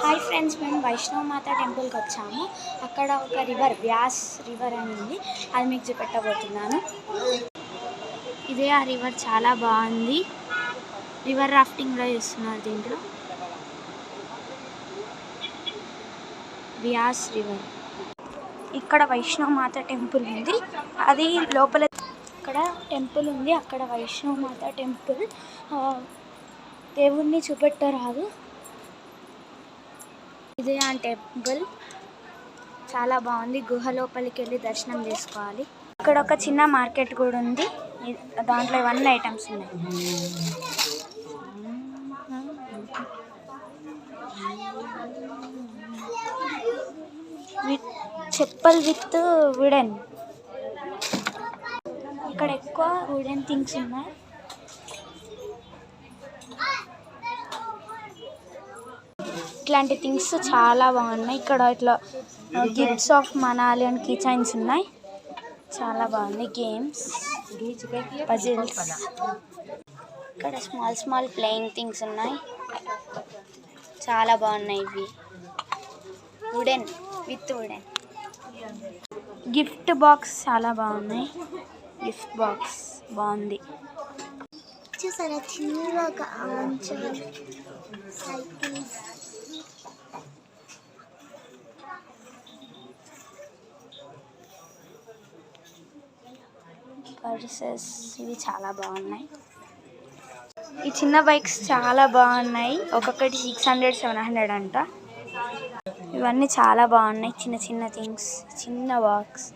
Hi friends, మేము వైష్ణవ మాత టెంపుల్కి వచ్చాము. అక్కడ ఒక రివర్, వ్యాస్ రివర్ అని ఉంది. అది మీకు చూపెట్టబోతున్నాను. ఇదే ఆ రివర్, చాలా బాగుంది. రివర్ రాఫ్టింగ్ కూడా చేస్తున్నారు దీంట్లో. వ్యాస్ రివర్. ఇక్కడ వైష్ణవ మాత టెంపుల్ ఉంది. అది లోపల ఇక్కడ టెంపుల్ ఉంది. అక్కడ వైష్ణవ మాత టెంపుల్. దేవుణ్ణి చూపెట్టరాదు. ఇదే ఆ టెంపుల్, చాలా బాగుంది. గుహ లోపలికి వెళ్ళి దర్శనం చేసుకోవాలి. ఇక్కడ ఒక చిన్న మార్కెట్ కూడా ఉంది. దాంట్లో ఇవన్నీ ఐటమ్స్ ఉన్నాయి. చెప్పల్ విత్ వుడెన్. ఇక్కడ ఎక్కువ వుడెన్ థింగ్స్ ఉన్నాయి. ఇట్లాంటి థింగ్స్ చాలా బాగున్నాయి. ఇక్కడ ఇట్లా gifts of Manali and key chains ఉన్నాయి. చాలా బాగున్నాయి. Games, puzzles. ఇక్కడ స్మాల్ స్మాల్ ప్లేయింగ్ థింగ్స్ ఉన్నాయి. చాలా బాగున్నాయి. ఇవి wooden with wooden. Gift box చాలా బాగున్నాయి. గిఫ్ట్ బాక్స్ బాగుంది. చూసారా, చిన్నగా సైకిల్స్. పర్సెస్ ఇవి చాలా బాగున్నాయి. ఈ చిన్న బైక్స్ చాలా బాగున్నాయి. ఒక్కొక్కటి 600, 700 అంట. ఇవన్నీ చాలా బాగున్నాయి. చిన్న చిన్న థింగ్స్. చిన్న బాక్స్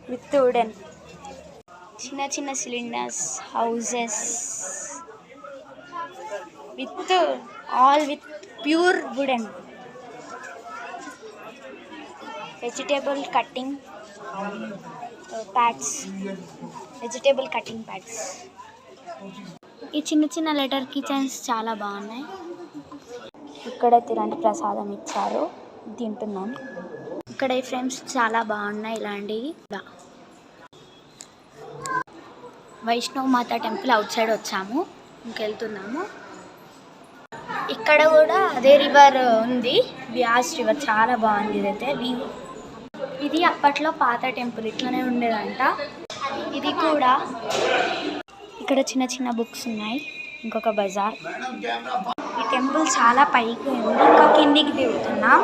విత్ వుడెన్. చిన్న చిన్న cylinders, houses with all with pure wooden. Vegetable cutting pads, vegetable cutting pads. ఈ చిన్న చిన్న లెటర్ కిచెన్స్ చాలా బాగున్నాయి. ఇక్కడ ఇలాంటి ప్రసాదం ఇచ్చారు, తింటున్నాం. ఇక్కడ ఈ ఫ్రేమ్స్ చాలా బాగున్నాయి. ఇలాంటివి వైష్ణవ మాత టెంపుల్ అవుట్ సైడ్ వచ్చాము, ఇంకెళ్తున్నాము. ఇక్కడ కూడా అదే రివర్ ఉంది, వ్యాస్ రివర్. చాలా బాగుంది. ఇదైతే ఇది అప్పట్లో పాత టెంపుల్, ఇట్లనే ఉండేదంట. ఇది కూడా. ఇక్కడ చిన్న చిన్న బుక్స్ ఉన్నాయి. ఇంకొక బజార్. ఈ టెంపుల్ చాలా పైకి ఉంది. ఇంకా కిందికి దిగుతున్నాం.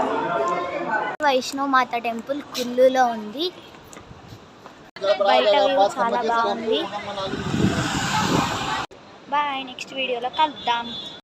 వైష్ణవ మాత టెంపుల్ కుల్లులో ఉంది. బయట వ్యూ చాలా బాగుంది. బాయ్, నెక్స్ట్ వీడియోలో కలుద్దాం.